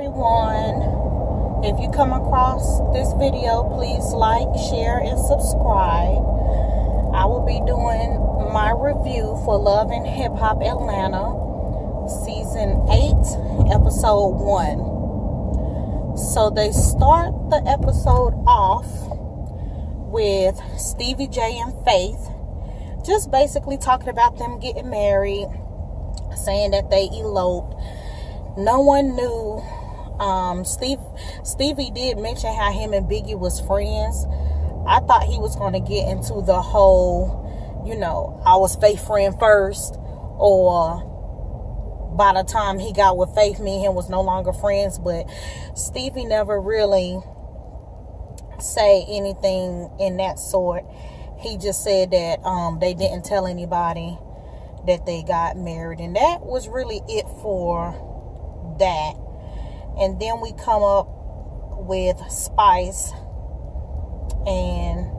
everyone. If you come across this video, please like, share, and subscribe. I will be doing my review for Love and Hip Hop Atlanta, Season 8, Episode 1. So they start the episode off with Stevie J and Faith just basically talking about them getting married, saying that they eloped. No one knew. Stevie did mention how him and Biggie was friends. I thought he was going to get into the whole, I was Faith's friend first, or by the time he got with Faith, me and him was no longer friends. But Stevie never really say anything in that sort. He just said that they didn't tell anybody that they got married, and that was really it for that. And then we come up with Spice, and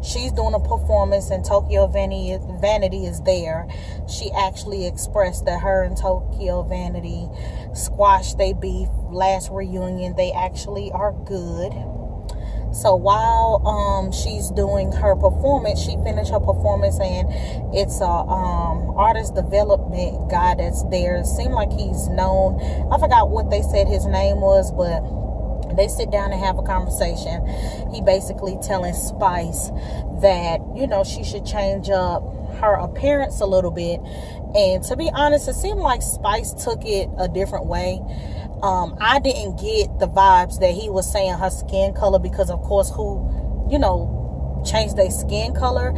she's doing a performance, and Tokyo Vanity is there. She actually expressed that her and Tokyo Vanity squashed their beef last reunion. They actually are good. So while she's doing her performance, she finished her performance, and it's a artist development guy that's there. It seemed like he's known. I forgot what they said his name was, but they sit down and have a conversation. He basically telling Spice that, she should change up her appearance a little bit. And to be honest, it seemed like Spice took it a different way. I didn't get the vibes that he was saying her skin color, because of course who, changed their skin color.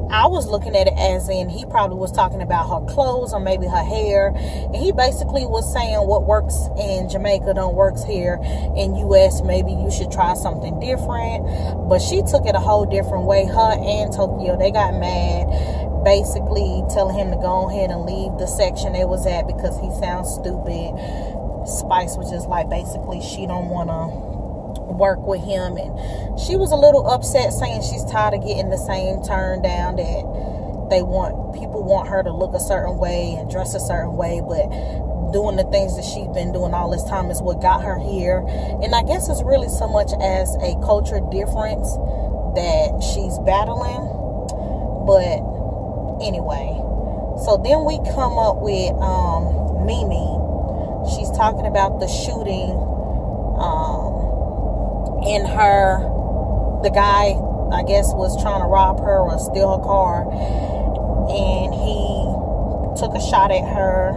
I was looking at it as in he probably was talking about her clothes or maybe her hair. And he basically was saying what works in Jamaica don't works here in US. Maybe you should try something different. But she took it a whole different way. Her and Tokyo, they got mad, basically telling him to go ahead and leave the section they was at because he sounds stupid. Spice was just like, basically she don't want to work with him, and she was a little upset, saying she's tired of getting the same turn down, that people want her to look a certain way and dress a certain way, but doing the things that she's been doing all this time is what got her here. And I guess it's really so much as a culture difference that she's battling. But anyway, so then we come up with Mimi. She's talking about the shooting the guy, I guess, was trying to rob her or steal her car, and he took a shot at her.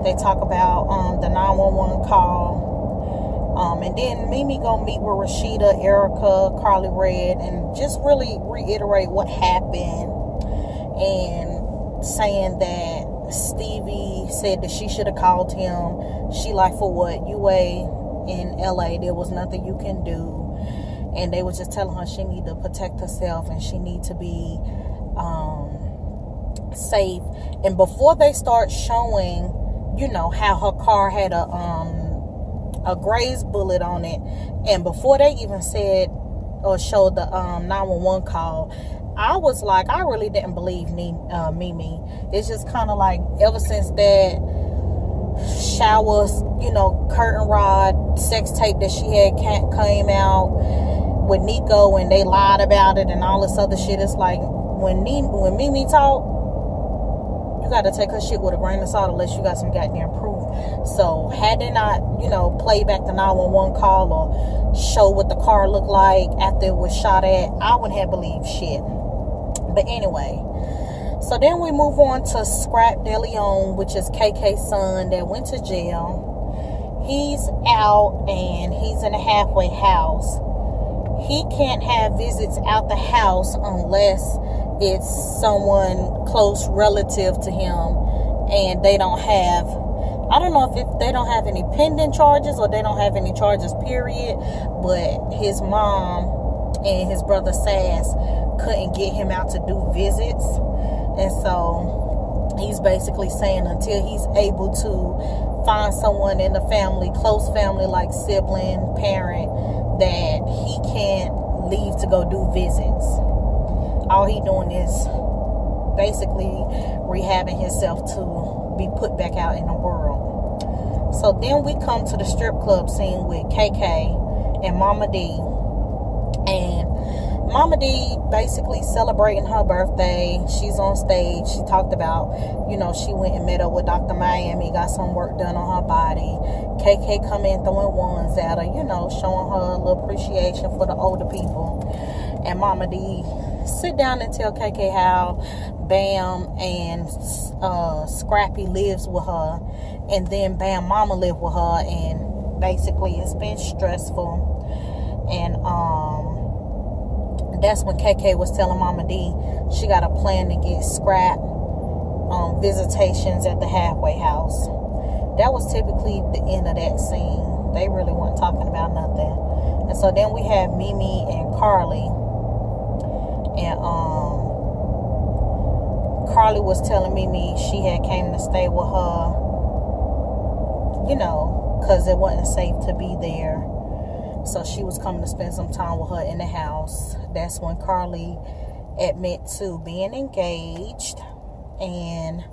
They talk about the 911 call, and then Mimi gonna meet with Rashida, Erica, Carly Red, and just really reiterate what happened, and saying that Stevie said that she should have called him. She like, for what? You in LA, there was nothing you can do. And they was just telling her she need to protect herself and she need to be safe. And before they start showing, how her car had a grazed bullet on it, and before they even said or showed the 911 call, I was like, I really didn't believe Mimi. It's just kind of like, ever since that shower, curtain rod sex tape that she had came out with Nico, and they lied about it and all this other shit. It's like, when Mimi talk, you got to take her shit with a grain of salt unless you got some goddamn proof. So had they not, play back the 911 call or show what the car looked like after it was shot at, I wouldn't have believed shit. But anyway, so then we move on to Scrap DeLeon, which is KK's son that went to jail. He's out and he's in a halfway house. He can't have visits out the house unless it's someone close relative to him, and they don't have, I don't know if they don't have any pending charges or they don't have any charges, period. But his mom and his brother Sass couldn't get him out to do visits. And so he's basically saying until he's able to find someone in the family, close family, like sibling, parent, that he can't leave to go do visits. All he doing is basically rehabbing himself to be put back out in the world. So then we come to the strip club scene with KK and Mama D. And Mama D basically celebrating her birthday. She's on stage. She talked about, she went and met up with Dr. Miami, got some work done on her body. KK come in throwing ones at her, showing her a little appreciation for the older people. And Mama D sit down and tell KK how Bam and Scrappy lives with her. And then Bam Mama live with her. And basically it's been stressful. And that's when KK was telling Mama D she got a plan to get Scrap visitations at the halfway house. That was typically the end of that scene. They really weren't talking about nothing. And so then we had Mimi and Carly. And Carly was telling Mimi she had came to stay with her, because it wasn't safe to be there. So she was coming to spend some time with her in the house. That's when Carly admit to being engaged. And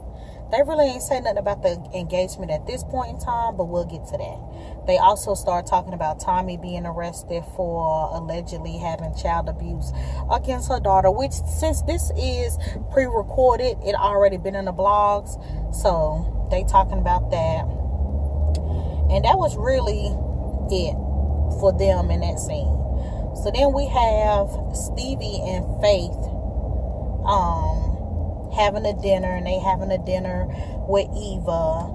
they really ain't say nothing about the engagement at this point in time, but we'll get to that. They also start talking about Tommy being arrested for allegedly having child abuse against her daughter, which since this is pre-recorded, it already been in the blogs. So they talking about that. And that was really it for them in that scene. So then we have Stevie and Faith having a dinner, and they having a dinner with Eva.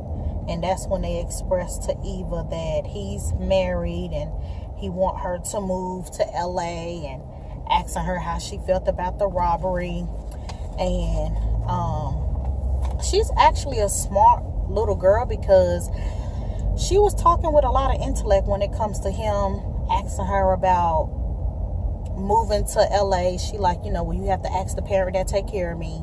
And that's when they express to Eva that he's married and he want her to move to LA, and asking her how she felt about the robbery. And she's actually a smart little girl, because she was talking with a lot of intellect when it comes to him asking her about moving to LA. She like, well, you have to ask the parent that take care of me.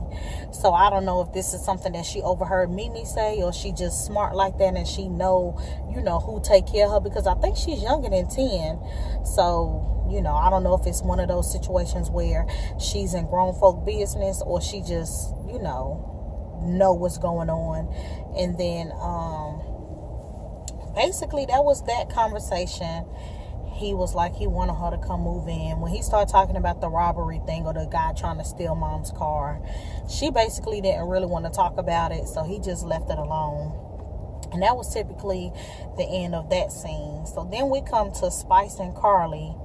So I don't know if this is something that she overheard Mimi say, or she just smart like that and she know, who take care of her, because I think she's younger than 10. So, I don't know if it's one of those situations where she's in grown folk business, or she just, know what's going on. And then, basically that was that conversation. He was like he wanted her to come move in. When he started talking about the robbery thing, or the guy trying to steal Mom's car, she basically didn't really want to talk about it, so he just left it alone. And that was typically the end of that scene. So then we come to Spice and Carly.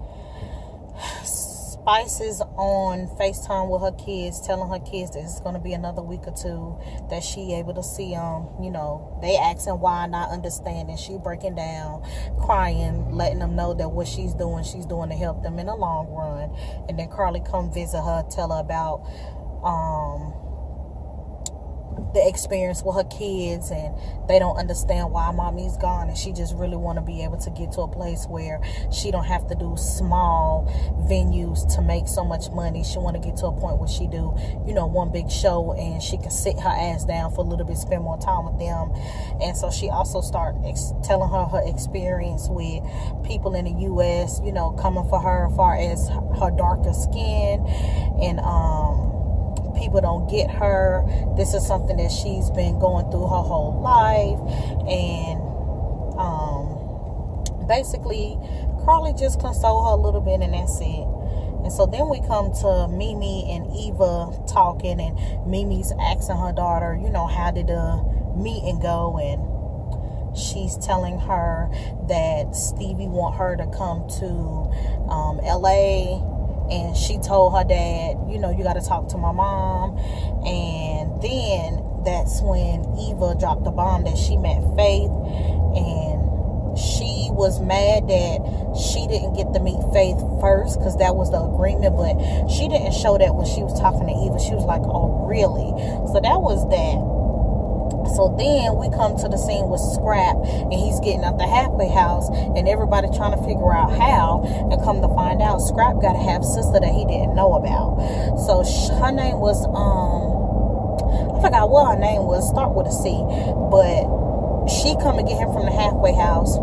Spice is on FaceTime with her kids, telling her kids that it's going to be another week or two that she able to see them. They asking why, not understanding. She breaking down, crying, letting them know that what she's doing to help them in the long run. And then Carly come visit her, tell her about the experience with her kids, and they don't understand why mommy's gone, and she just really want to be able to get to a place where she don't have to do small venues to make so much money. She want to get to a point where she do one big show, and she can sit her ass down for a little bit, spend more time with them. And so she also start telling her experience with people in the US coming for her as far as her darker skin, and people don't get her. This is something that she's been going through her whole life. And basically Carly just console her a little bit, and that's it. And so then we come to Mimi and Eva talking, and Mimi's asking her daughter, how did the meeting go? And she's telling her that Stevie want her to come to LA. And she told her dad, you got to talk to my mom. And then that's when Eva dropped the bomb that she met Faith. And she was mad that she didn't get to meet Faith first, because that was the agreement. But she didn't show that when she was talking to Eva. She was like, oh, really? So that was that. So then we come to the scene with Scrap, and he's getting out the halfway house, and everybody trying to figure out how. And come to find out, Scrap got a half sister that he didn't know about. So her name was I forgot what her name was, start with a C, but she come and get him from the halfway house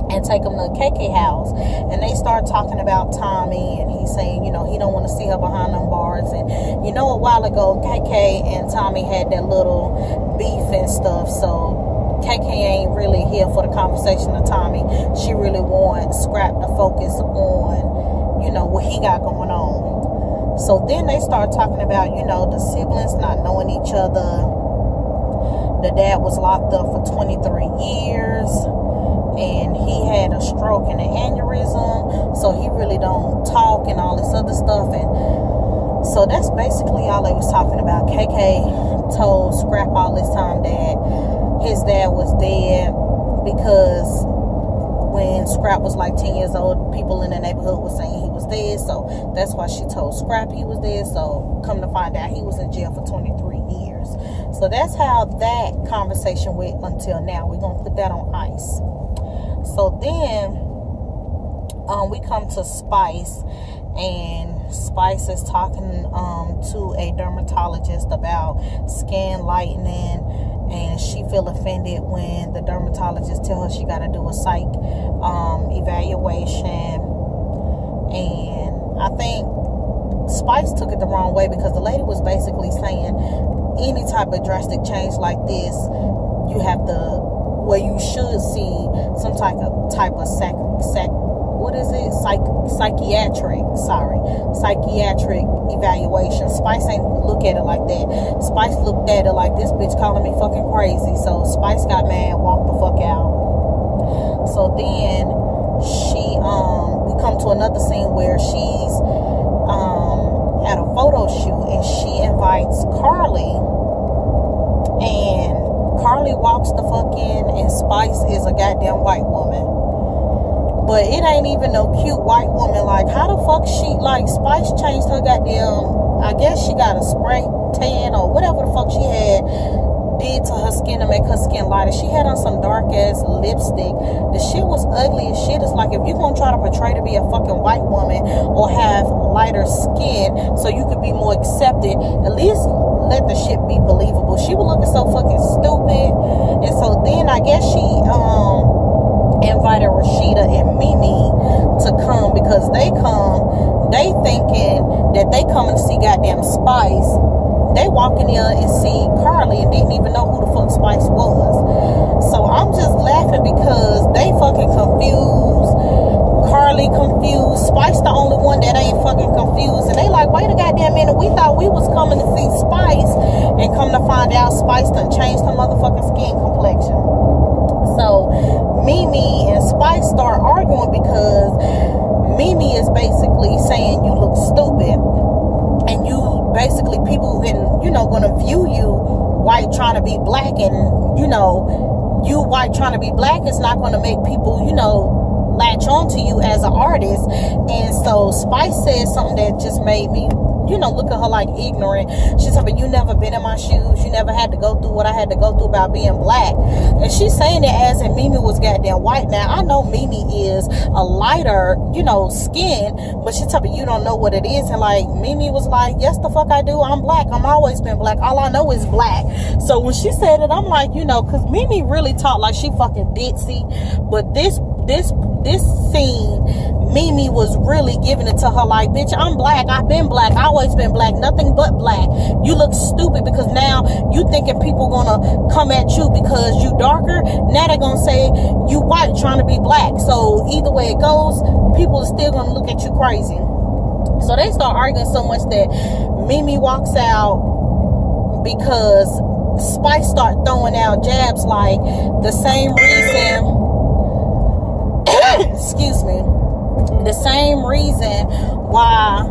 and take him to KK house. And they start talking about Tommy, and he's saying, he don't want to see her behind them bars. And a while ago KK and Tommy had that little beef and stuff. So KK ain't really here for the conversation of Tommy. She really wants Scrap to focus on, you know, what he got going on. So then they start talking about, you know, the siblings not knowing each other. The dad was locked up for 23 years, and he had a stroke and an aneurysm, so he really don't talk and all this other stuff. And so that's basically all they was talking about. KK told Scrap all this time that his dad was dead because when Scrap was like 10 years old, people in the neighborhood were saying he was dead. So that's why she told Scrap he was dead. So come to find out, he was in jail for 23 years. So that's how that conversation went until now. We're going to put that on ice. So then we come to Spice, and Spice is talking to a dermatologist about skin lightening, and she feel offended when the dermatologist tell her she got to do a psych evaluation. And I think Spice took it the wrong way, because the lady was basically saying any type of drastic change like this, you have to, well, you should see some type of psychiatric evaluation. Spice ain't look at it like that. Spice looked at it like, this bitch calling me fucking crazy. So Spice got mad, walked the fuck out. So then we come to another scene where she's at a photo shoot, and she invites Carly, and Carly walks the fuck in, and Spice is a goddamn white woman. But it ain't even no cute white woman. Like, how the fuck Spice changed her goddamn, I guess she got a spray tan or whatever the fuck she had did to her skin to make her skin lighter. She had on some dark ass lipstick. The shit was ugly as shit. It's like, if you're gonna try to portray to be a fucking white woman or have lighter skin so you could be more accepted, at least let the shit be believable. She was looking so fucking stupid. And so then I guess she invited Rashida and Mimi to come, because they thinking that they coming to see goddamn Spice. They walk in there and see Carly and didn't even know who the fuck Spice was. So I'm just laughing because they fucking confused. Carly confused. Spice the only one that ain't fucking confused. And they like, wait a goddamn minute, we thought we was coming to see Spice, and come to find out Spice done changed her motherfucking skin complexion. So Mimi and Spice start arguing because Mimi is basically saying you look stupid, and you basically, people gonna view you white trying to be black, and you white trying to be black is not gonna make people latch on to you as an artist. And so Spice said something that just made me look at her like ignorant. She's like, you never been in my shoes, you never had to go through what I had to go through about being black. And she's saying it as if Mimi was goddamn white. Now I know Mimi is a lighter skin, but she told me you don't know what it is. And like, Mimi was like, yes the fuck I do, I'm black, I'm always been black, all I know is black. So when she said it, I'm like, because Mimi really talked like she fucking ditzy. But this scene, Mimi was really giving it to her like, bitch, I'm black, I've been black, always been black, nothing but black. You look stupid because now you thinking people gonna come at you because you darker. Now they're gonna say you white trying to be black. So either way it goes, people are still gonna look at you crazy. So they start arguing so much that Mimi walks out because Spice start throwing out jabs like the same reason excuse me, the same reason why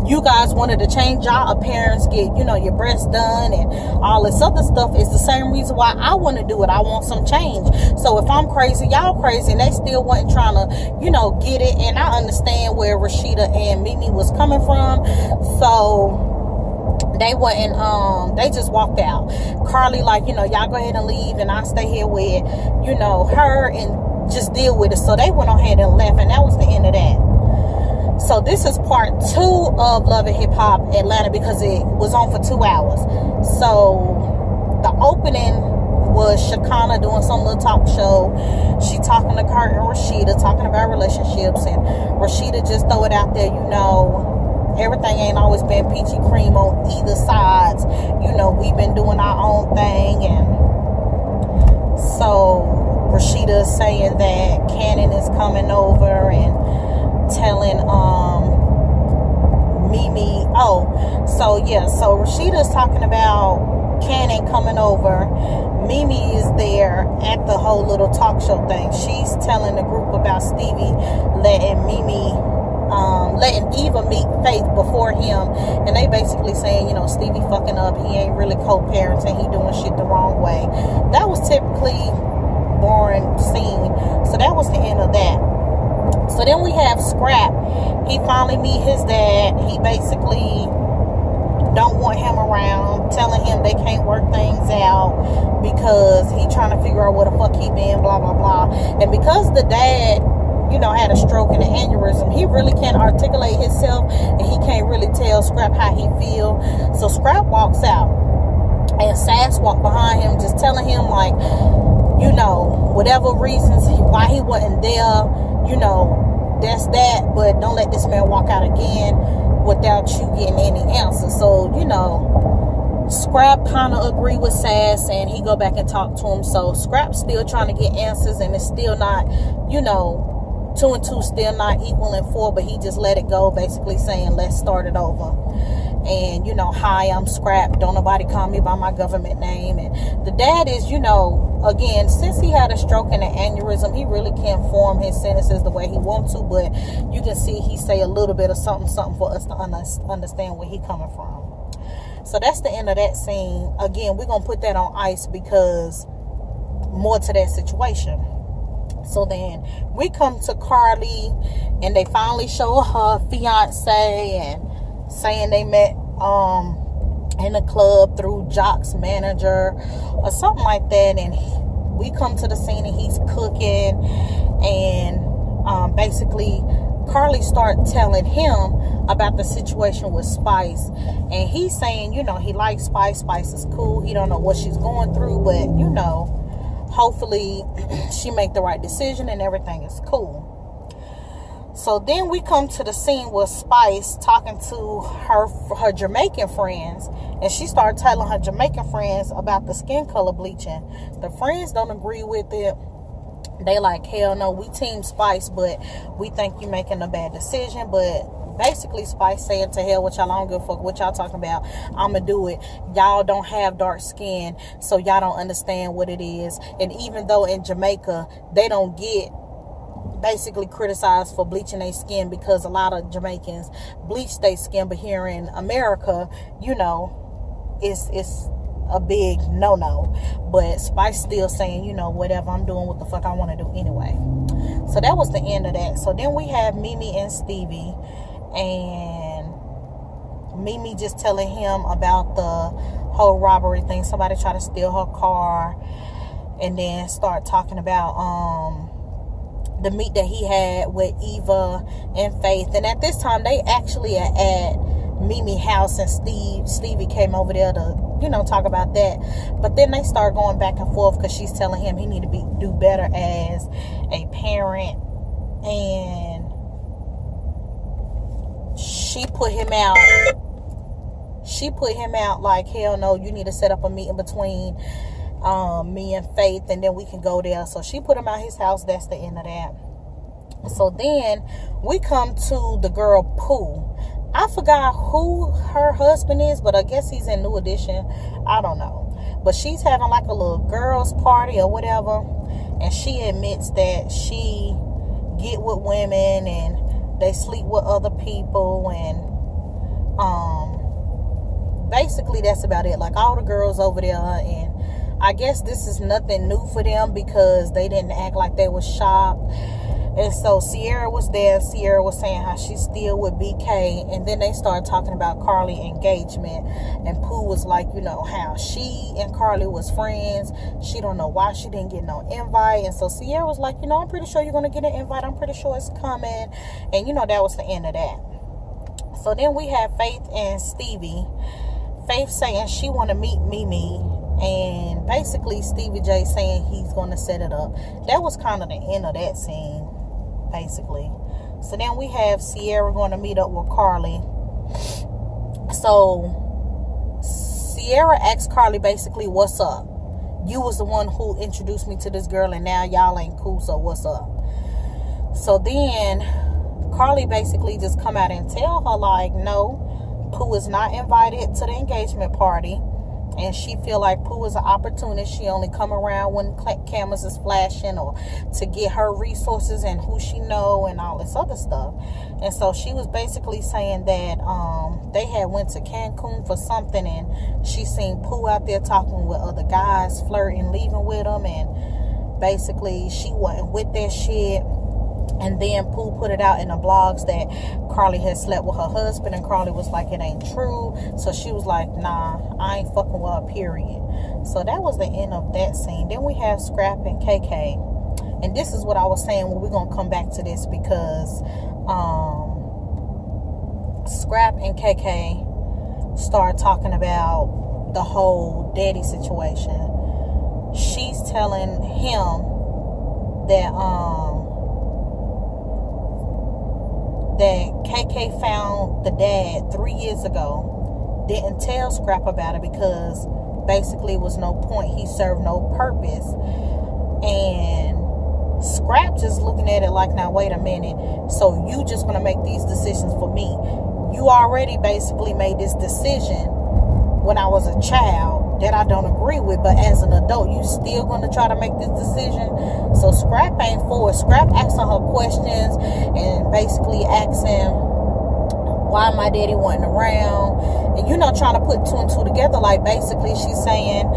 you guys wanted to change your appearance, get your breasts done and all this other stuff, is the same reason why I want to do it. I want some change. So if I'm crazy, y'all crazy, and they still wasn't trying to get it. And I understand where Rashida and Mimi was coming from. So they wasn't they just walked out. Carly like, y'all go ahead and leave, and I stay here with her and just deal with it. So they went ahead and left, and that was the end of that. So this is part 2 of Love and Hip Hop Atlanta, because it was on for 2 hours. So the opening was Shakana doing some little talk show. She talking to Kurt and Rashida, talking about relationships, and Rashida just throw it out there, everything ain't always been peachy cream on either sides. We've been doing our own thing. And So Rashida is saying that Cannon is coming over and telling Mimi. So Rashida is talking about Cannon coming over. Mimi is there at the whole little talk show thing. She's telling the group about Stevie letting Eva meet Faith before him, and they basically saying, Stevie fucking up, he ain't really co-parenting, he doing shit the wrong way. That was typically boring scene. So that was the end of that. So then we have Scrap. He finally meet his dad. He basically don't want him around, telling him they can't work things out because he trying to figure out where the fuck he been, blah blah blah. And because the dad had a stroke and an aneurysm, he really can't articulate himself, and he can't really tell Scrap how he feel. So Scrap walks out, and Sass walked behind him, just telling him like, whatever reasons why he wasn't there, that's that, but don't let this man walk out again without you getting any answers. So, Scrap kind of agree with Sass, and he go back and talk to him. So Scrap's still trying to get answers, and it's still not, 2 and 2 still not equaling 4, but he just let it go, basically saying, let's start it over. And, hi, I'm Scrap. Don't nobody call me by my government name. And the dad is, again, since he had a stroke and an aneurysm, he really can't form his sentences the way he wants to, but you can see he say a little bit of something for us to understand where he coming from. So that's the end of that scene. Again, we're going to put that on ice because more to that situation. So then we come to Carly, and they finally show her fiance and saying they met in the club through Jock's manager or something like that. And we come to the scene, and he's cooking, and basically Carly started telling him about the situation with Spice, and he's saying, he likes Spice. Spice is cool. He don't know what she's going through, but hopefully she make the right decision and everything is cool. So then we come to the scene with Spice talking to her Jamaican friends, and she started telling her Jamaican friends about the skin color bleaching. The friends don't agree with it. They like, hell no, we team Spice, but we think you making a bad decision. But basically Spice saying, to hell with y'all, I don't give a fuck what y'all talking about, I'ma do it. Y'all don't have dark skin, so y'all don't understand what it is. And even though in Jamaica they don't get basically criticized for bleaching their skin, because a lot of Jamaicans bleach their skin, but here in America, it's a big no-no. But Spice still saying, whatever, I'm doing what the fuck I want to do anyway. So that was the end of that. So then we have Mimi and Stevie, and Mimi just telling him about the whole robbery thing. Somebody tried to steal her car, and then start talking about the meet that he had with Eva and Faith. And at this time, they actually are at Mimi's house, and Stevie came over there to, talk about that. But then they start going back and forth because she's telling him he need to do better as a parent, and she put him out like, hell no, you need to set up a meeting between me and Faith, and then we can go there. So she put him out his house. That's the end of that. So then we come to the girl Pooh. I forgot who her husband is, but I guess he's in New Edition. I don't know. But she's having like a little girls party or whatever, and she admits that she get with women and they sleep with other people, and basically that's about it. Like all the girls over there, and I guess this is nothing new for them because they didn't act like they was shocked. And so Sierra was there. Sierra was saying how she's still with BK. And then they started talking about Carly engagement. And Pooh was like, how she and Carly was friends. She don't know why she didn't get no invite. And so Sierra was like, I'm pretty sure you're going to get an invite. I'm pretty sure it's coming. And, that was the end of that. So then we have Faith and Stevie. Faith saying she want to meet Mimi. And basically Stevie J saying he's going to set it up. That was kind of the end of that scene, basically. So then we have Sierra going to meet up with Carly. So Sierra asks Carly basically, what's up? you was the one who introduced me to this girl, and now y'all ain't cool, so what's up? So then Carly basically just come out and tell her, like, no, Pooh is not invited to the engagement party. And she feel like Pooh is an opportunist. She only come around when cameras is flashing, or to get her resources and who she know and all this other stuff. And so she was basically saying that they had went to Cancun for something, and she seen Pooh out there talking with other guys, flirting, leaving with them, and basically she wasn't with that shit. And then Pooh put it out in the blogs that Carly had slept with her husband, and Carly was like, it ain't true. So she was like, nah, I ain't fucking with her, period. So that was the end of that scene. Then we have Scrap and KK. And this is what I was saying, well, we're going to come back to this, because Scrap and KK start talking about the whole daddy situation. She's telling him that that KK found the dad 3 years ago, didn't tell Scrap about it because basically it was no point. He served no purpose. And Scrap just looking at it like, now wait a minute, so you just gonna make these decisions for me? You already basically made this decision when I was a child that I don't agree with, but as an adult you still gonna try to make this decision? So Scrap ain't for it. Scrap asking her questions and basically asking why my daddy wasn't around, and trying to put two and two together. Like, basically she's saying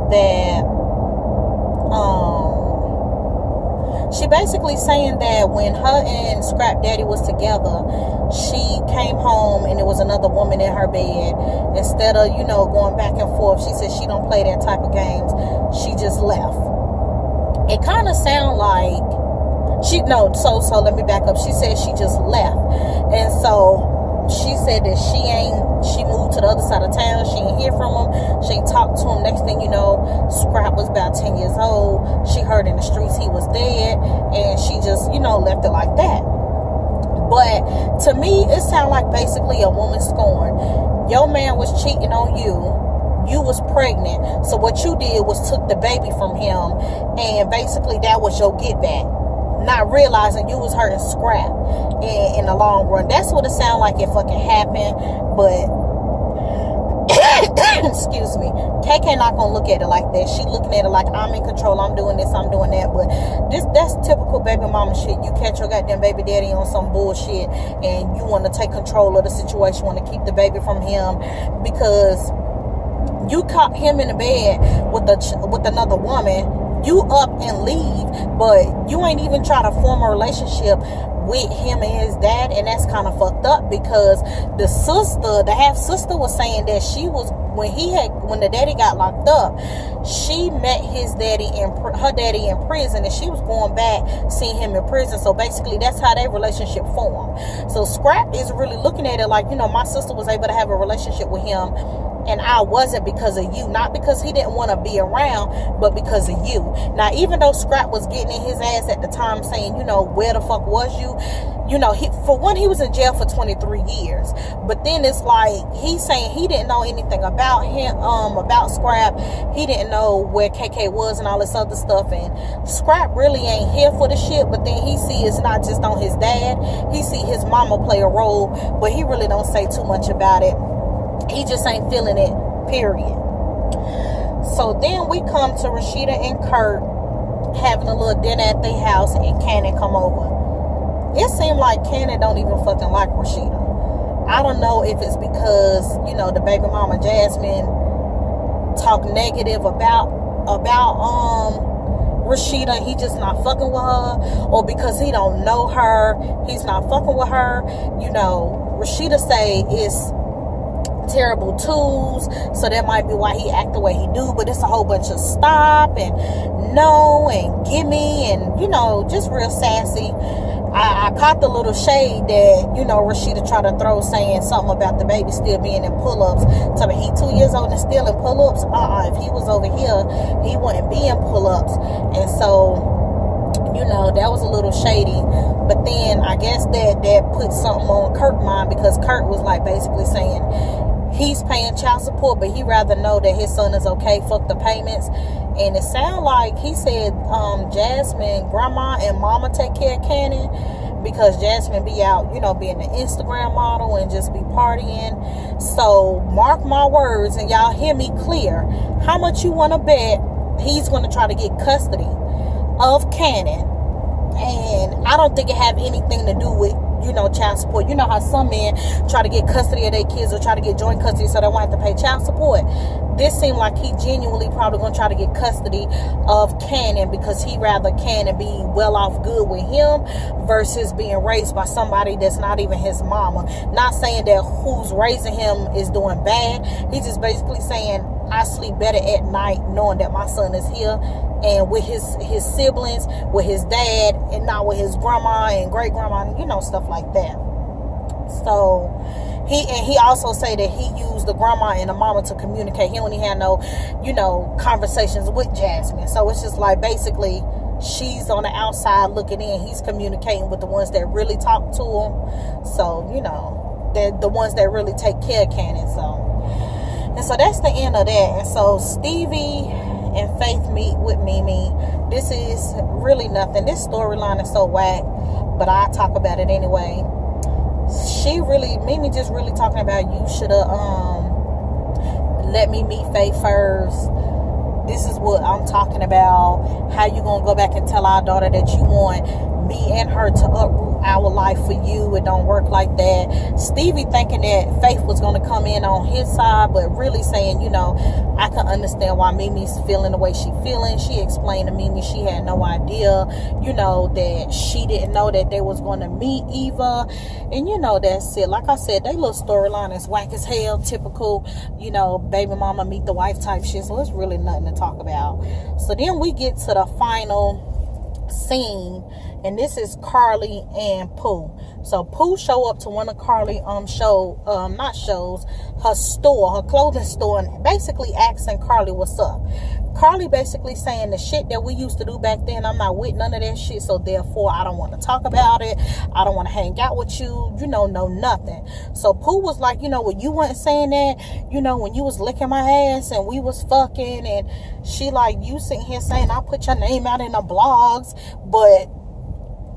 that when her and Scrap daddy was together, she came home and there was another woman in her bed. Instead of going back and forth, she said she don't play that type of games. She just left. It kind of sound like so let me back up. She said she just left, and so she said that she moved to the other side of town. She ain't hear from him. She ain't talked to him. Next thing you know, Scrap was about 10 years old. She heard in the streets he was dead, and she just left it like that. But to me, it sounded like basically a woman scorn. Your man was cheating on you. You was pregnant. So what you did was took the baby from him, and basically that was your get back. Not realizing you was hurting Scrap in the long run. That's what it sounded like it fucking happened. But excuse me, KK not gonna look at it like that. She looking at it like, I'm in control, I'm doing this, I'm doing that. But that's typical baby mama shit. You catch your goddamn baby daddy on some bullshit, and you want to take control of the situation, want to keep the baby from him because you caught him in the bed with another woman. You up and leave, but you ain't even try to form a relationship with him and his dad, and that's kind of fucked up, because the half sister was saying that she was, when the daddy got locked up, she met her daddy in prison, and she was going back seeing him in prison. So basically that's how their relationship formed. So Scrap is really looking at it like, my sister was able to have a relationship with him, and I wasn't, because of you. Not because he didn't want to be around, but because of you. Now, even though Scrap was getting in his ass at the time saying, where the fuck was you? He was in jail for 23 years. But then it's like, he's saying he didn't know anything about him, about Scrap. He didn't know where KK was and all this other stuff. And Scrap really ain't here for the shit. But then he see it's not just on his dad. He see his mama play a role, but he really don't say too much about it. He just ain't feeling it, period. So then we come to Rashida and Kurt having a little dinner at their house, and Cannon come over. It seemed like Cannon don't even fucking like Rashida. I don't know if it's because, the baby mama Jasmine talk negative about Rashida, he just not fucking with her, or because he don't know her, he's not fucking with her. Rashida say it's terrible tools, so that might be why he act the way he do. But it's a whole bunch of stop and no and gimme and just real sassy. I caught the little shade that Rashida tried to throw, saying something about the baby still being in pull-ups. So he 2 years old and still in pull-ups. If he was over here, he wouldn't be in pull-ups. And so that was a little shady. But then I guess that put something on Kurt's mind, because Kurt was like basically saying he's paying child support, but he rather know that his son is okay, fuck the payments. And it sounded like he said Jasmine, grandma and mama take care of Cannon, because Jasmine be out, you know, being an Instagram model and just be partying. So mark my words, and y'all hear me clear. How much you want to bet he's going to try to get custody of Cannon? And I don't think it have anything to do with, you know, child support. You know how some men try to get custody of their kids or try to get joint custody so they won't have to pay child support. This seemed like he genuinely probably going to try to get custody of Cannon, because he rather Cannon be well off good with him versus being raised by somebody that's not even his mama. Not saying that who's raising him is doing bad. He's just basically saying, I sleep better at night knowing that my son is here and with his siblings, with his dad, and not with his grandma and great grandma, you know, stuff like that. So he also say that he used the grandma and the mama to communicate. He only had no, you know, conversations with Jasmine. So it's just like basically she's on the outside looking in. He's communicating with the ones that really talk to him. So, you know, they're the ones that really take care of Cannon. So that's the end of that. And so Stevie and Faith meet with Mimi. This is really nothing. This storyline is so whack, but I talk about it anyway. Mimi just really talking about, you should have let me meet Faith first. This is what I'm talking about. How you gonna go back and tell our daughter that you want me and her to uproot our life for you? It don't work like that. Stevie thinking that Faith was gonna come in on his side, but really saying, you know, I can understand why Mimi's feeling the way she feeling. She explained to Mimi she had no idea, you know, that she didn't know that they was gonna meet Eva. And you know, that's it. Like I said, they little storyline is whack as hell, typical, you know, baby mama meet the wife type shit. So it's really nothing to talk about. So then we get to the final scene, and this is Carly and Pooh. So Pooh show up to one of Carly her store, her clothing store, and basically asking Carly what's up. Carly basically saying the shit that we used to do back then, I'm not with none of that shit, so therefore I don't want to talk about it. I don't want to hang out with you, you know nothing. So Pooh was like, you know, when you weren't saying that, you know, when you was licking my ass and we was fucking, and she like, you sitting here saying I put your name out in the blogs, but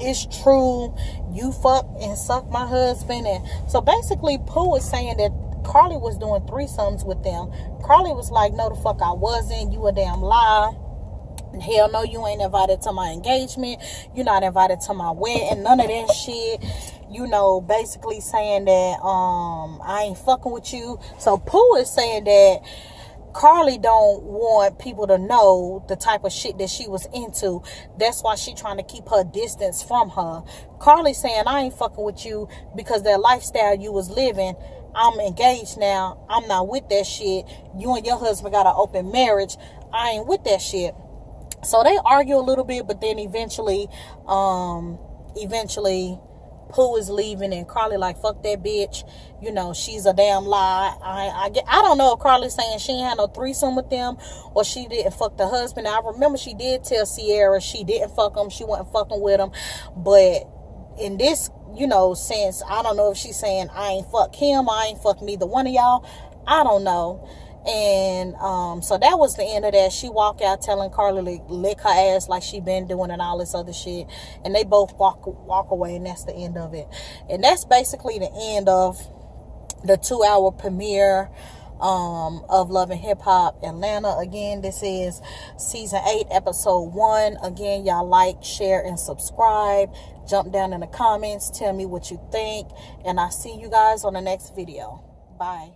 it's true, you fuck and suck my husband. And so basically Pooh was saying that Carly was doing threesomes with them. Carly was like, no the fuck I wasn't, you a damn lie. Hell no, you ain't invited to my engagement, you're not invited to my wedding, none of that shit. You know, basically saying that I ain't fucking with you. So Pooh is saying that Carly don't want people to know the type of shit that she was into. That's why she trying to keep her distance from her. Carly saying, I ain't fucking with you because that lifestyle you was living, I'm engaged now, I'm not with that shit. You and your husband got an open marriage, I ain't with that shit. So they argue a little bit, but then eventually Pooh is leaving, and Carly like, fuck that bitch, you know, she's a damn lie. I don't know if Carly's saying she ain't had no threesome with them or she didn't fuck the husband. Now, I remember she did tell Sierra she didn't fuck him, she wasn't fucking with him, but in this, you know, sense, I don't know if she's saying I ain't fuck him, I ain't fuck neither one of y'all, I don't know. And so that was the end of that. She walked out telling Carly to lick her ass like she been doing and all this other shit, and they both walk away, and that's the end of it. And that's basically the end of the 2-hour premiere of Love and Hip Hop Atlanta. Again, this is season 8 episode 1. Again, y'all like, share, and subscribe. Jump down in the comments, tell me what you think, and I'll see you guys on the next video. Bye.